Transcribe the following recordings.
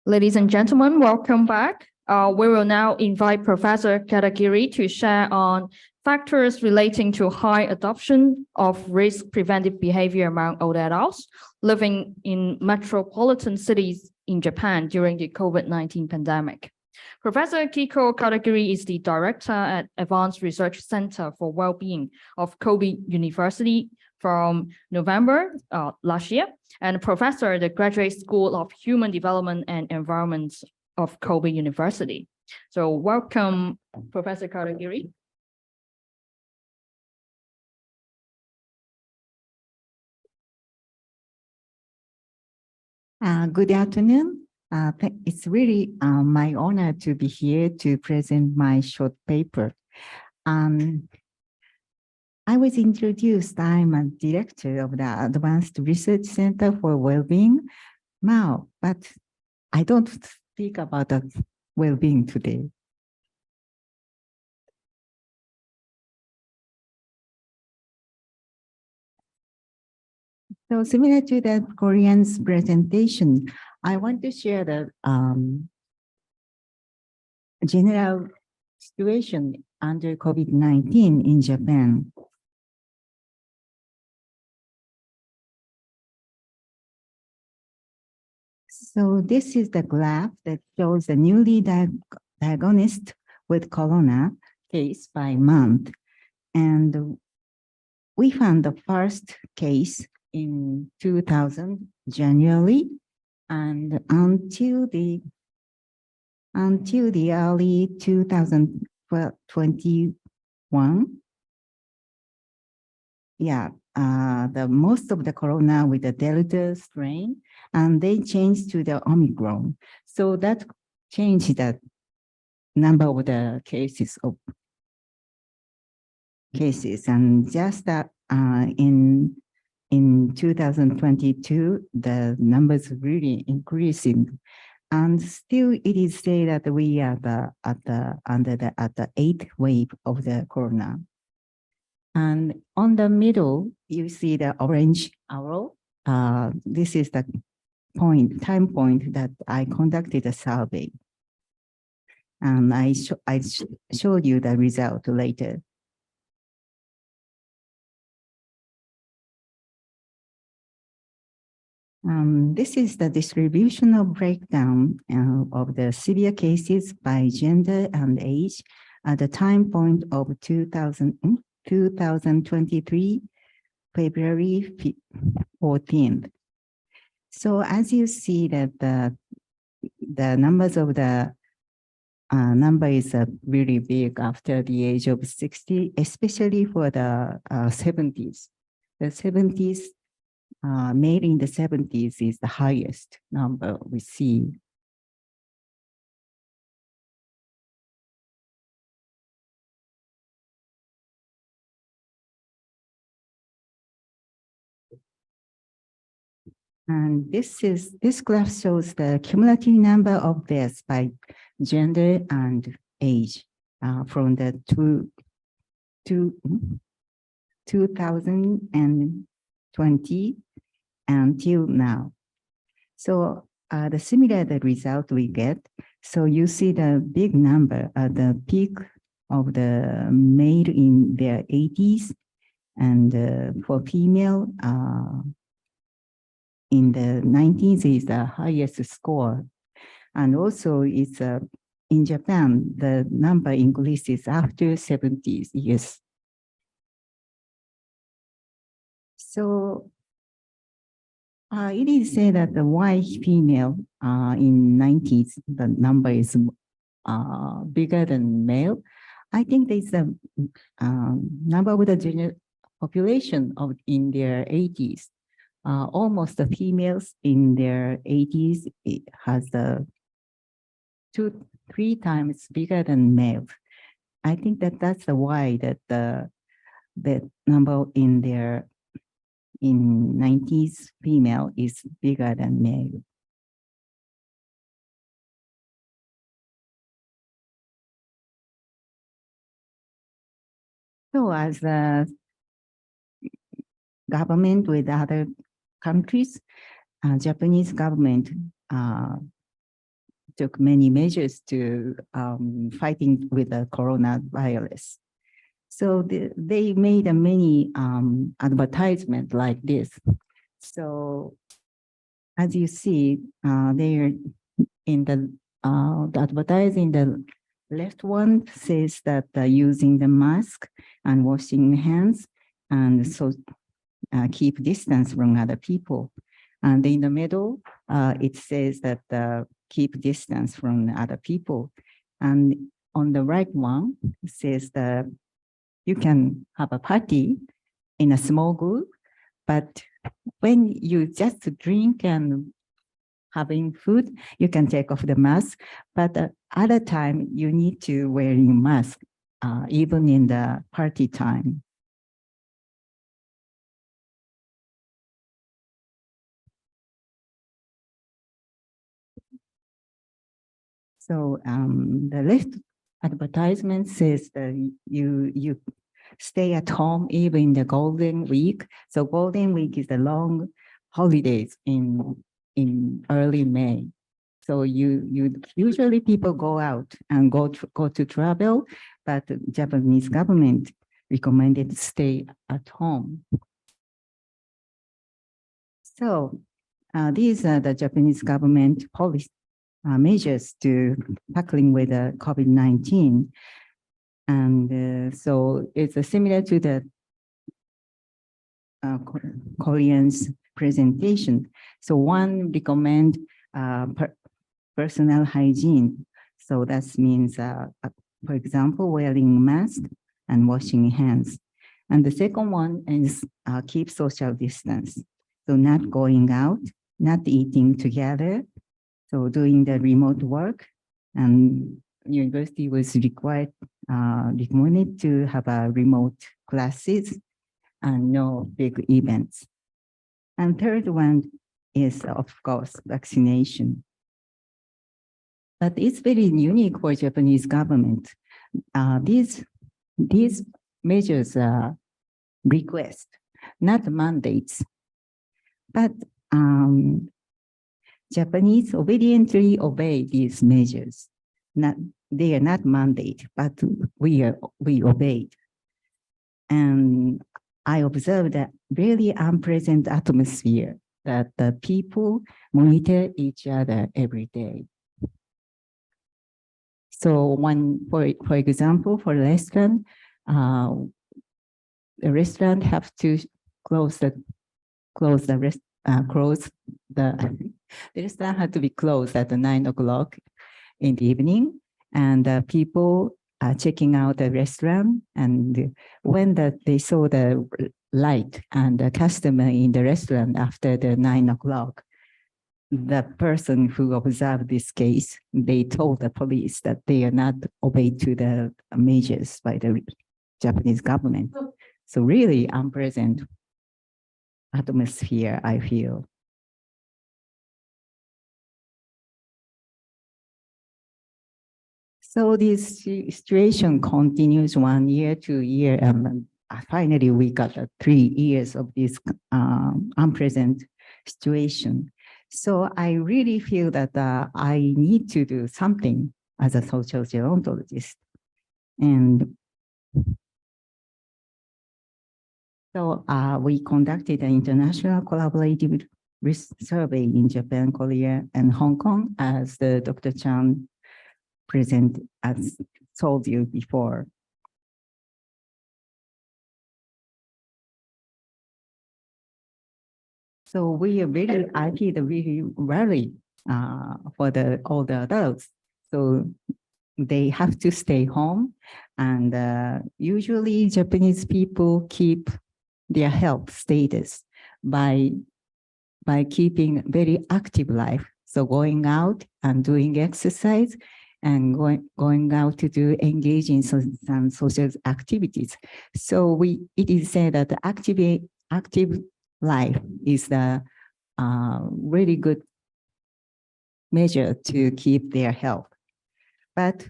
Ladies and gentlemen, welcome back. We will now invite Professor Katagiri to share on factors relating to high adoption of risk preventive behavior among older adults living in metropolitan cities in Japan during the COVID-19 pandemic. Professor Keiko Katagiri is the director at Advanced Research Center for Wellbeing of Kobe University from November last year, and professor at the Graduate School of Human Development and Environment of Kobe University. So welcome, Professor Katagiri. Good afternoon. It's really my honor to be here to present my short paper. I was introduced. I'm a director of the Advanced Research Center for Wellbeing now, but I don't speak about the well-being today. So similar to the Korean's presentation, I want to share the general situation under COVID-19 in Japan. So this is the graph that shows the newly diagnosed with corona case by month. And we found the first case in 2000, January, and until the early 2021, the most of the corona with the Delta strain, and they changed to the Omicron. So that changed the number of the cases and just that in 2022, the numbers really increasing, and still it is said that we are at the 8th wave of the corona. And on the middle, you see the orange arrow. This is the time point that I conducted a survey, and I showed you the result later. This is the distributional breakdown of the severe cases by gender and age at the time point of 2023, February 14th. So as you see that the numbers of the number is really big after the age of 60, especially for the 70s. The 70s, made in the 70s is the highest number we see. And this graph shows the cumulative number of deaths by gender and age from the 2020 until now. So the similar the result we get. So you see the big number at the peak of the male in their 80s, and for female in the 90s is the highest score. And also it's in Japan, the number increases after 70s years. So it is said that the white female in 90s, the number is bigger than male. I think there's a number of the general population in their 80s. Almost the females in their 80s, it has the 2-3 times bigger than males. I think that's why that the number in 90s female is bigger than male. So as a government with other countries, Japanese government took many measures to fighting with the coronavirus. So they made a many advertisement like this. So as you see, they're in the advertising, the left one says that using the mask and washing hands, and so keep distance from other people. And in the middle, it says that keep distance from other people. And on the right one, it says that you can have a party in a small group, but when you just drink and having food, you can take off the mask. But other time, you need to wearing mask, even in the party time. So the left advertisement says that you stay at home even in the Golden Week. So Golden Week is the long holidays in early May. So you usually people go out and go to travel, but the Japanese government recommended stay at home. So these are the Japanese government policy measures to tackling with COVID-19. And so it's similar to the Korean's presentation. So one recommend personal hygiene. So that means, for example, wearing mask and washing hands. And the second one is keep social distance. So not going out, not eating together. So doing the remote work, and university was recommended to have a remote classes and no big events. And third one is, of course, vaccination. But it's very unique for Japanese government. These measures are request, not mandates. But Japanese obediently obey these measures. They are not mandate, but we obeyed. And I observed that really unpleasant atmosphere that the people monitor each other every day. So for example, for a restaurant, the restaurant have to close the restaurant had to be closed at 9 o'clock in the evening, and people are checking out the restaurant. And when they saw the light and the customer in the restaurant after the 9 o'clock, the person who observed this case, they told the police that they are not obeyed to the measures by the Japanese government. So really unpleasant atmosphere, I feel. So this situation continues 1 year, 2 years, and finally we got 3 years of this unpleasant situation. So I really feel that I need to do something as a social gerontologist. And so we conducted an international collaborative risk survey in Japan, Korea, and Hong Kong, as Dr. Chan as told you before. So we are really, I feel really rarely for all the adults. So they have to stay home, and usually Japanese people keep their health status by keeping very active life. So going out and doing exercise and going out to engage in some social activities. So it is said that the active life is the really good measure to keep their health. But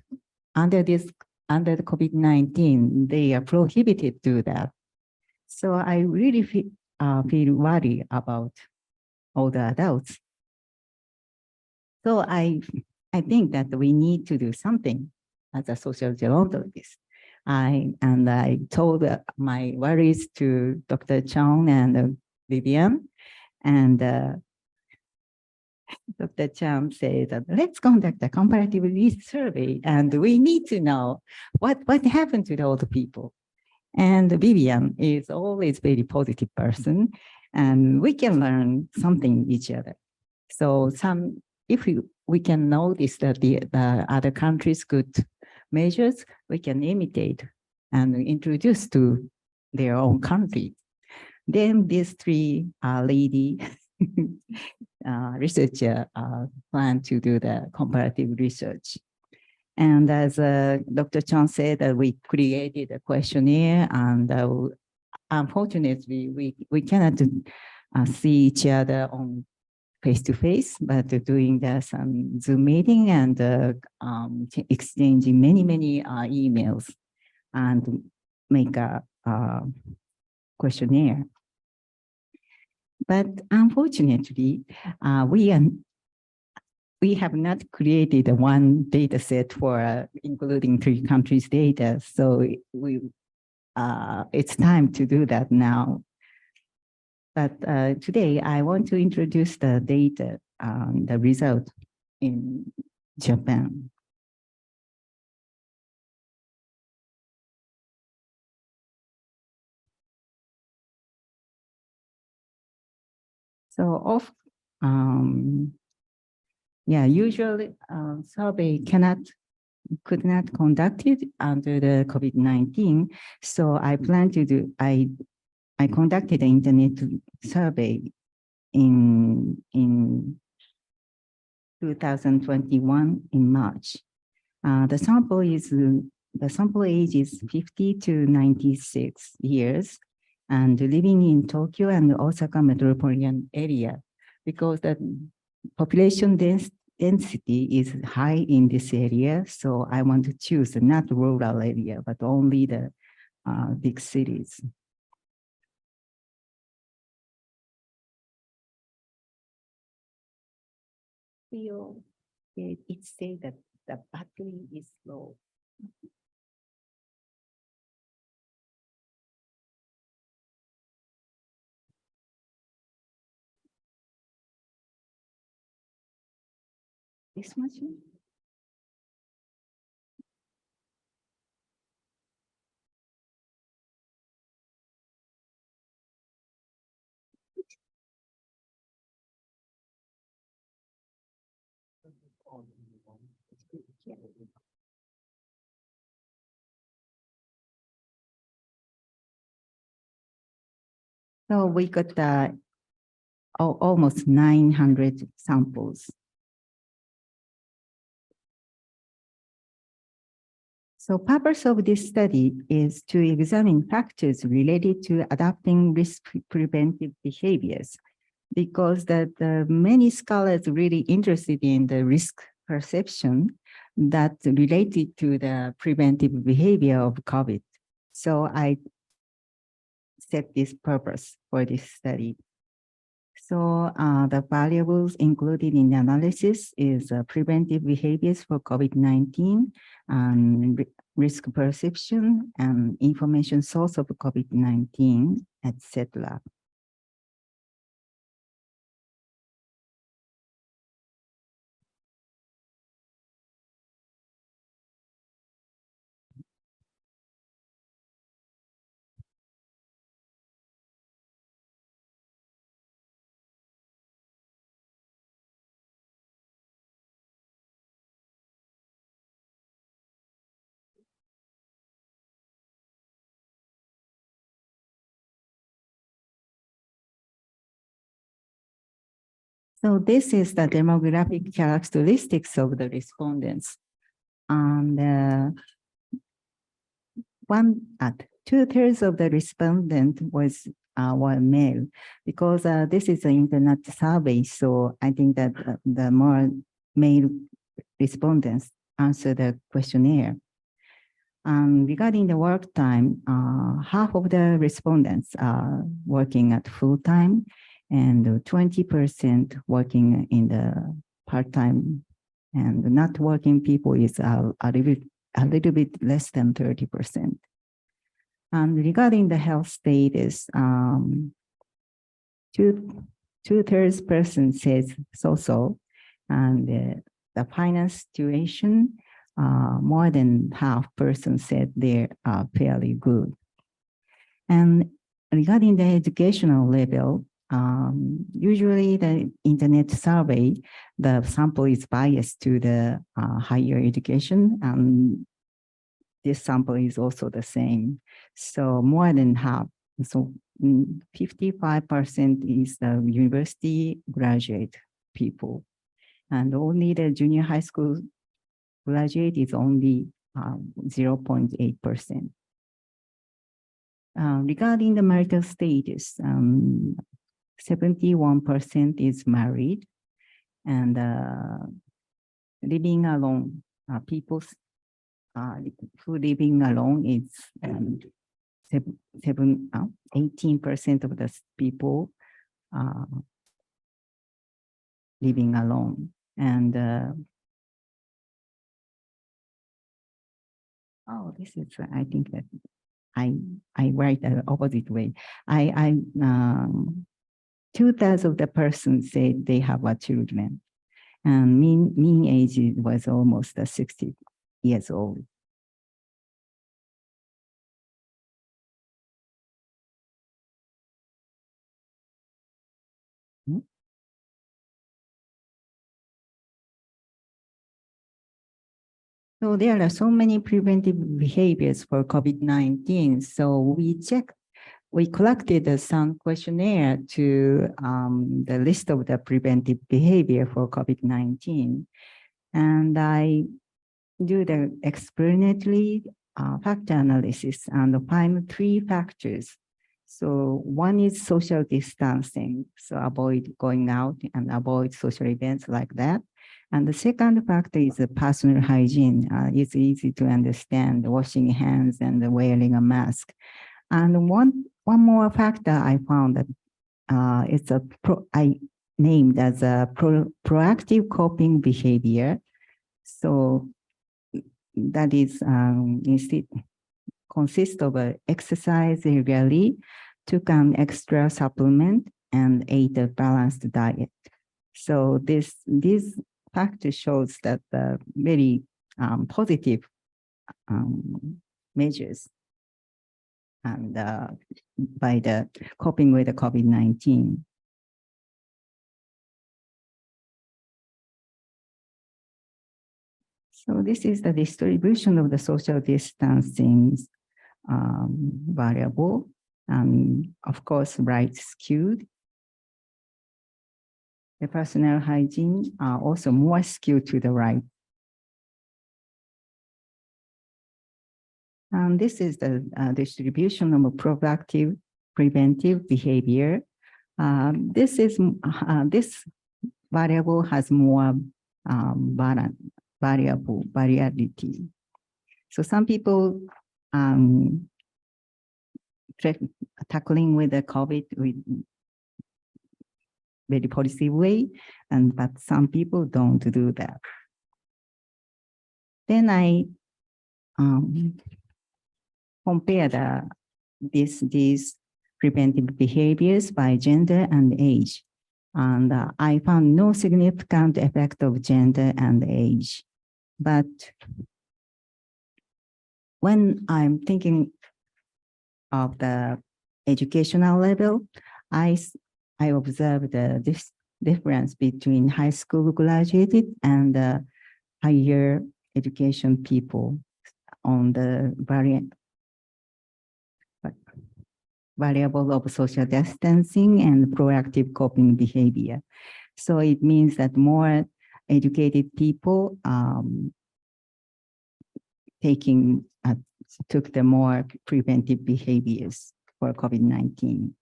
under the COVID-19, they are prohibited to do that. So I really feel worried about all the adults. So I I think that we need to do something as a social gerontologist. I told my worries to Dr. Chong and Vivian, and Dr. Chang said that let's conduct a comparative risk survey, and we need to know what happened to the old people. And Vivian is always very positive person, and we can learn something each other. So if we can notice that the other countries' good measures, we can imitate and introduce to their own country. Then these three lady researcher plan to do the comparative research. And as Dr. Chan said, we created a questionnaire, and unfortunately, we cannot see each other on face-to-face, but doing some Zoom meeting and exchanging many emails and make a questionnaire. But unfortunately, we have not created one data set for including 3 countries' data. So it's time to do that now. But today, I want to introduce the data, the result in Japan. So usually survey could not conducted under the COVID-19. So I plan to do, I conducted an internet survey in 2021 in March. The sample age is 50 to 96 years, and living in Tokyo and Osaka metropolitan area, because the population density is high in this area. So I want to choose not rural area, but only the big cities. It says that the battery is low. This machine? So we got almost 900 samples. So purpose of this study is to examine factors related to adopting risk preventive behaviors, because many scholars really interested in the risk perception that related to the preventive behavior of COVID. So I set this purpose for this study. So the variables included in the analysis is preventive behaviors for COVID-19, and risk perception, and information source of COVID-19, etc. So this is the demographic characteristics of the respondents. And 2/3 of the respondent were male, because this is an internet survey. So I think that the more male respondents answer the questionnaire. Regarding the work time, half of the respondents are working at full time, and 20% working in the part-time and not working people is a little bit less than 30%. And regarding the health status, two-thirds person says so, and the finance situation, more than half person said they are fairly good. And regarding the educational level, usually the internet survey, the sample is biased to the higher education, and this sample is also the same. So more than half, so 55% is the university graduate people, and only the junior high school graduate is only 0.8%. Regarding the marital status, 71% is married, and living alone, people who living alone is 18% of the people living alone. And this is, I think that I write the opposite way. Two-thirds of the persons say they have a children, and mean age was almost 60 years old. So there are so many preventive behaviors for COVID-19. So we collected some questionnaire to the list of the preventive behavior for COVID-19. And I do the explanatory factor analysis and find 3 factors. So one is social distancing, so avoid going out and avoid social events like that. And the second factor is the personal hygiene. It's easy to understand, washing hands and wearing a mask. And one more factor I found that it's I named as a proactive coping behavior. So that is consists of exercise regularly, took an extra supplement, and ate a balanced diet. So this factor shows that very positive measures and by the coping with the COVID-19. So this is the distribution of the social distancing variable, and of course, right skewed. The personal hygiene are also more skewed to the right. And this is the distribution of proactive preventive behavior. This variable has more variability. So some people tackling with the COVID with very positive way, but some people don't do that. Then I compare these preventive behaviors by gender and age. And I found no significant effect of gender and age. But when I'm thinking of the educational level, I observed this difference between high school graduated and higher education people on the variable of social distancing and proactive coping behavior. So it means that more educated people took the more preventive behaviors for COVID-19.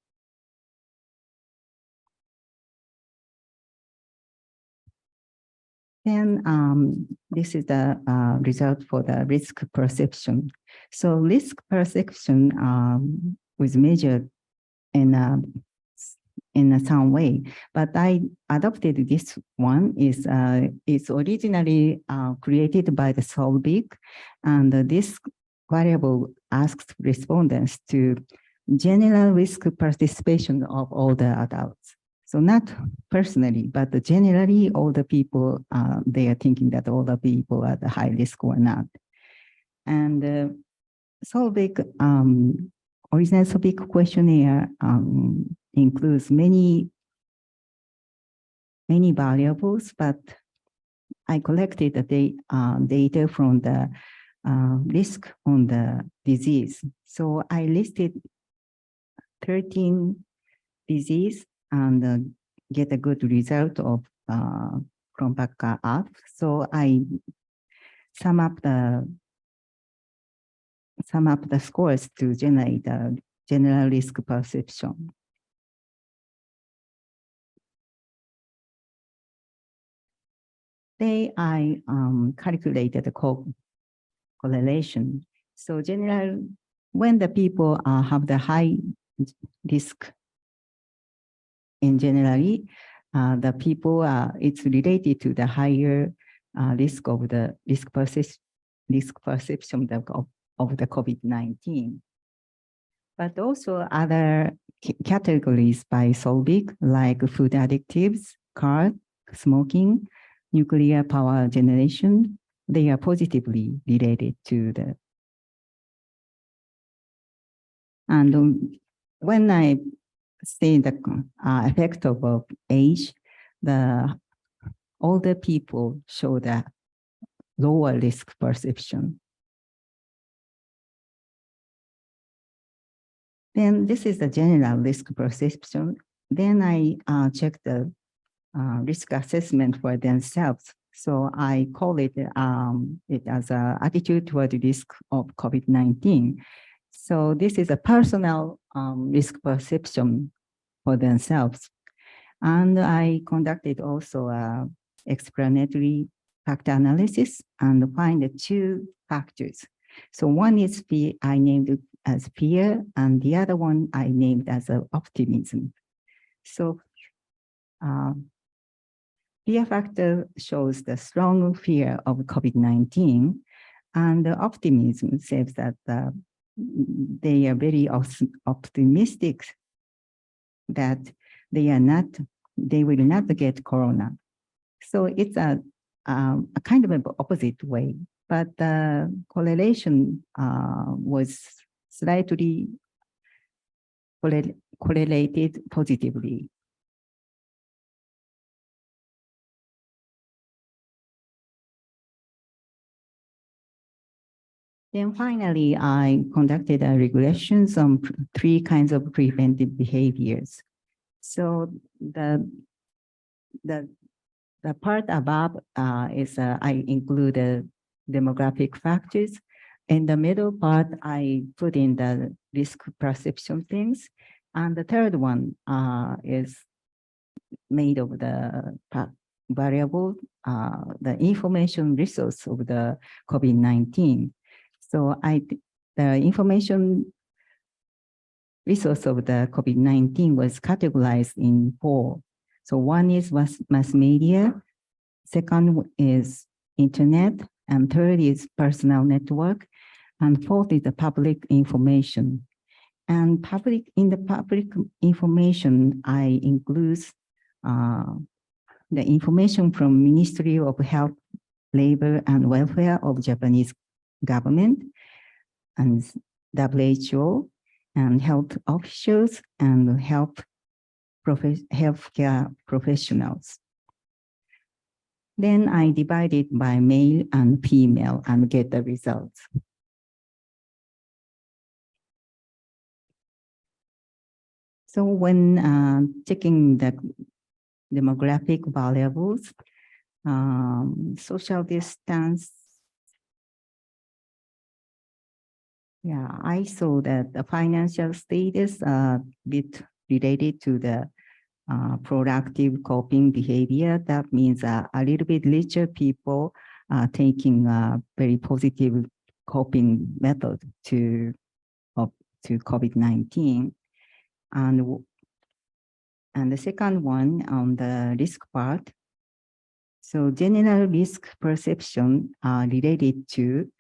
Then this is the result for the risk perception. So risk perception was measured in in some way, but I adopted this one. It's originally created by the Solvik, and this variable asks respondents to general risk participation of all the adults. So not personally, but generally all the people, they are thinking that all the people are the high risk or not. And Solvik, original Solvik questionnaire includes many variables, but I collected the data from the risk on the disease. So I listed 13 disease and get a good result of from Baka up. So I sum up the scores to generate the general risk perception. Then I calculated the correlation. So when the people have the high risk in generally, the people it's related to the higher risk of the risk perception of the COVID-19. But also other categories by Solvik, like food additives, cars, smoking, nuclear power generation, they are positively related to the. And when I see the effect of age, the older people show the lower risk perception. Then this is the general risk perception. Then I check the risk assessment for themselves. So I call it as an attitude toward the risk of COVID-19. So this is a personal risk perception for themselves. And I conducted also a explanatory factor analysis and find the 2 factors. So one is fear, I named it as fear, and the other one I named as optimism. So fear factor shows the strong fear of COVID-19, and the optimism says that they are very optimistic that they will not get corona. So it's a kind of an opposite way, but the correlation was slightly correlated positively. Then finally, I conducted a regressions on 3 kinds of preventive behaviors. So the part above is I included demographic factors. In the middle part, I put in the risk perception things. And the third one is made of the variable, the information resource of the COVID-19. So the information resource of the COVID-19 was categorized in 4. So one is mass media, second is internet, and third is personal network, and fourth is the public information. And in the public information, I include the information from Ministry of Health, Labor and Welfare of Japanese government, and WHO, and health officials, and healthcare professionals. Then I divide it by male and female and get the results. So when checking the demographic variables, social distance, I saw that the financial status bit related to the proactive coping behavior. That means a little bit richer people taking a very positive coping method to COVID-19. And And the second one on the risk part. So general risk perception are related to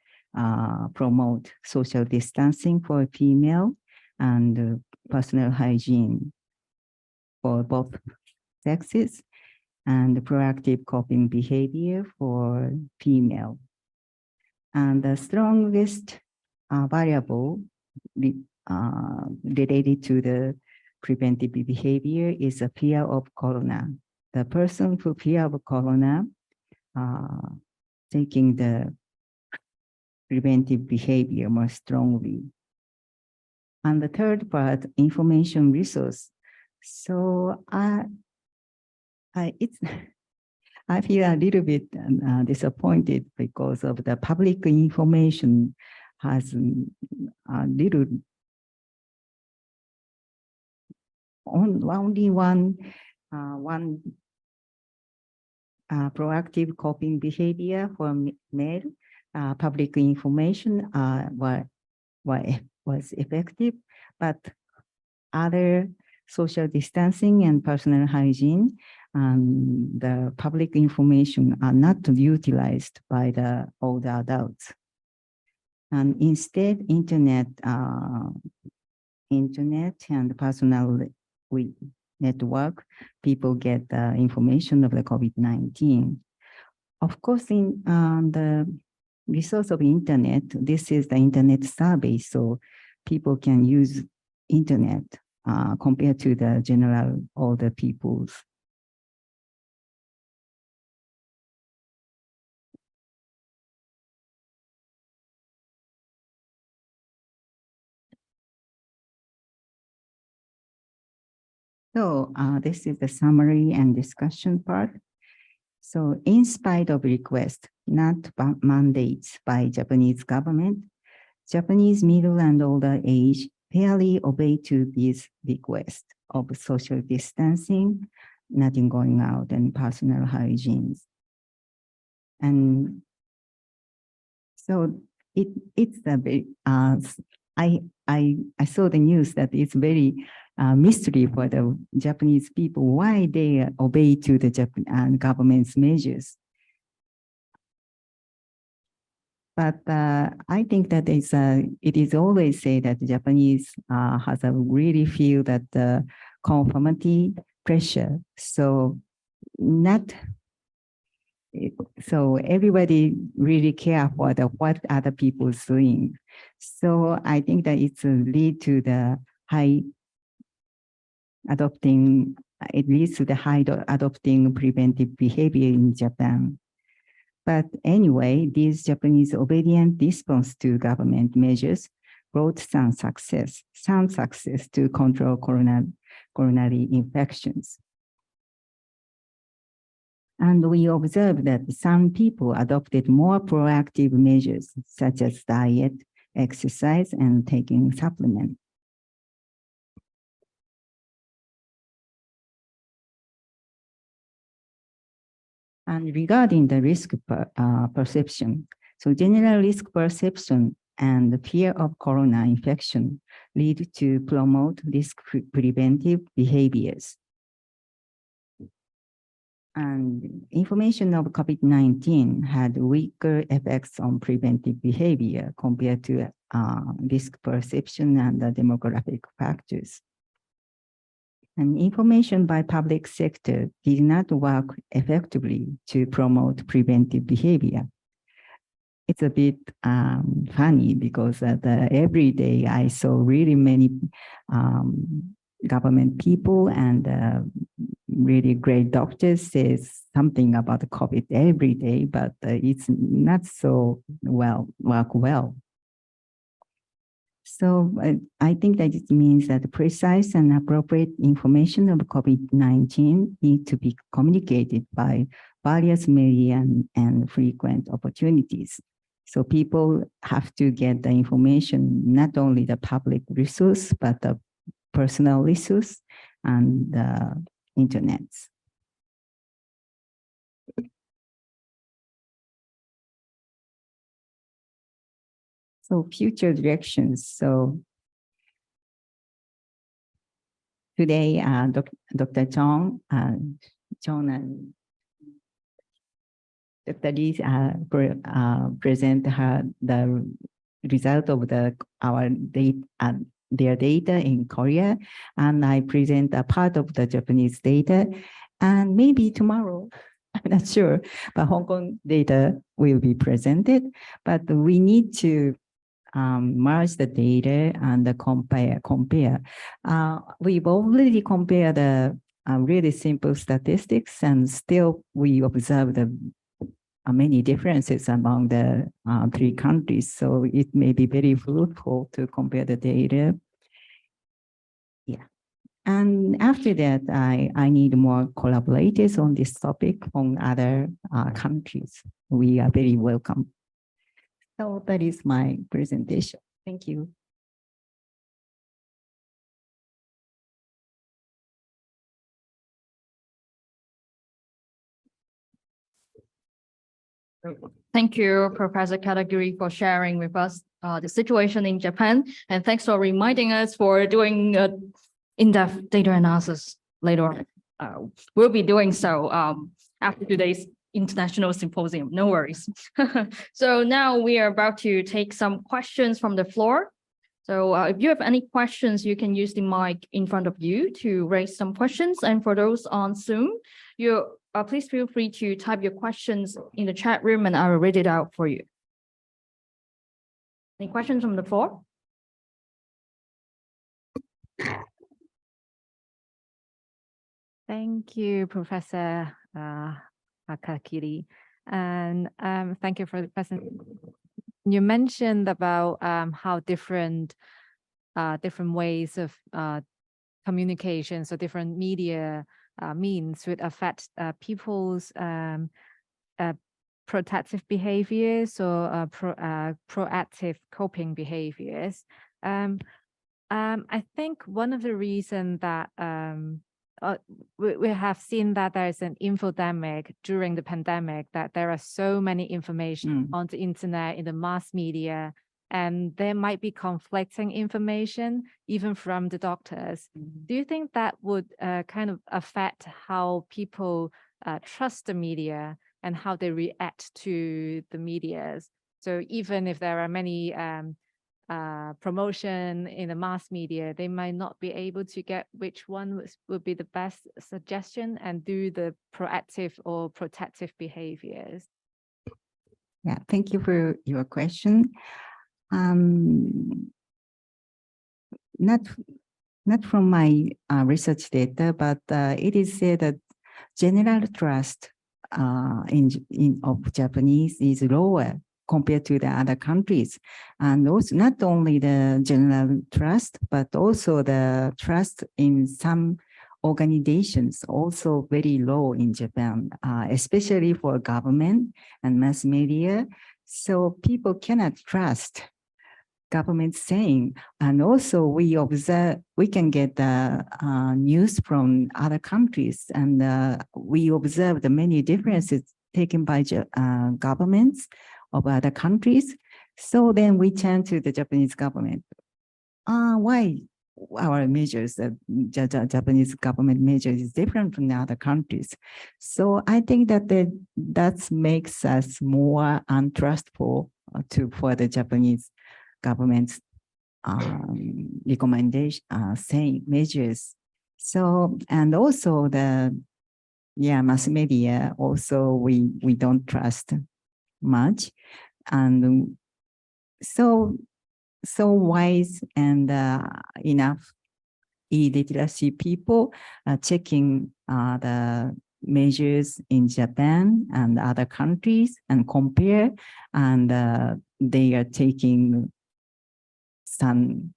promote social distancing for female and personal hygiene for both sexes and proactive coping behavior for female. And the strongest variable related to the preventive behavior is a fear of corona. The person who fear of corona taking the preventive behavior more strongly. And the third part, information resource. So I feel a little bit disappointed because of the public information has a little only one proactive coping behavior for male. Public information was effective, but other social distancing and personal hygiene, the public information are not utilized by the older adults. And instead, internet and personal network, people get the information of the COVID-19. Of course, in the resource of internet, this is the internet survey, so people can use internet compared to the general older peoples. So this is the summary and discussion part. So in spite of requests, not mandates by Japanese government, Japanese middle and older age fairly obey to these requests of social distancing, nothing going out, and personal hygiene. And so it's a very, I saw the news that it's very mystery for the Japanese people why they obey to the Japan government's measures. But I think that it is always said that the Japanese has a really feel that the conformity pressure. So everybody really care for what other people is doing. So I think that it's lead to the high adopting. It leads to the high adopting preventive behavior in Japan. But anyway, these Japanese obedient response to government measures brought some success to control coronary infections. And we observed that some people adopted more proactive measures, such as diet, exercise, and taking supplements. And regarding the risk perception, so general risk perception and the fear of corona infection lead to promote risk preventive behaviors. And information of COVID-19 had weaker effects on preventive behavior compared to risk perception and the demographic factors. And information by public sector did not work effectively to promote preventive behavior. It's a bit funny because every day I saw really many government people and really great doctors says something about the COVID every day, but it's not so work well. So I think that it means that precise and appropriate information of COVID-19 need to be communicated by various media and frequent opportunities. So people have to get the information, not only the public resource, but the personal resource and the internet. So future directions. So today, Dr. Chong and Dr. Lee present the result of our data, their data in Korea, and I present a part of the Japanese data, and maybe tomorrow, I'm not sure, but Hong Kong data will be presented, but we need to merge the data and compare. We've already compared the really simple statistics, and still we observe the many differences among the 3 countries. So it may be very fruitful to compare the data. Yeah. And after that, I need more collaborators on this topic from other countries. We are very welcome. So that is my presentation. Thank you. Thank you, Professor Katagiri, for sharing with us the situation in Japan. And thanks for reminding us for doing in-depth data analysis later on. We'll be doing so after today's International Symposium. No worries. So now we are about to take some questions from the floor. So if you have any questions, you can use the mic in front of you to raise some questions. And for those on Zoom, please feel free to type your questions in the chat room and I will read it out for you. Any questions from the floor? Thank you, Professor Katagiri. And thank you for the presentation. You mentioned about how different ways of communication, so different media means would affect people's protective behaviors or proactive coping behaviors. I think one of the reasons that we have seen that there's an infodemic during the pandemic, that there are so many information on the internet, in the mass media, and there might be conflicting information even from the doctors. Do you think that would kind of affect how people trust the media and how they react to the media? So even if there are many promotion in the mass media, they might not be able to get which one would be the best suggestion and do the proactive or protective behaviors. Yeah, thank you for your question. Not from my research data, but it is said that general trust of Japanese is lower compared to the other countries. And also not only the general trust, but also the trust in some organizations also very low in Japan, especially for government and mass media. So people cannot trust government saying, and also we observe, we can get the news from other countries, and we observe the many differences taken by governments of other countries. So then we turn to the Japanese government. Why our measures, the Japanese government measures is different from the other countries? So I think that that makes us more untrustful for the Japanese government's recommendation, saying measures. So, and also the mass media also we don't trust much, and so wise and enough e-literacy people checking the measures in Japan and other countries and compare, and they are taking some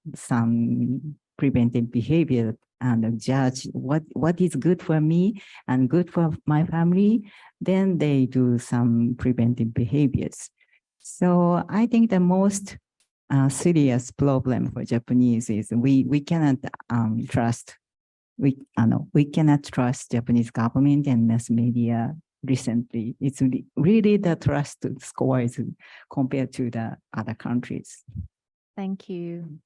preventive behavior and judge what is good for me and good for my family. Then they do some preventive behaviors. So I think the most serious problem for Japanese is we cannot trust. We cannot trust Japanese government and mass media recently. It's really the trust scores compared to the other countries. Thank you.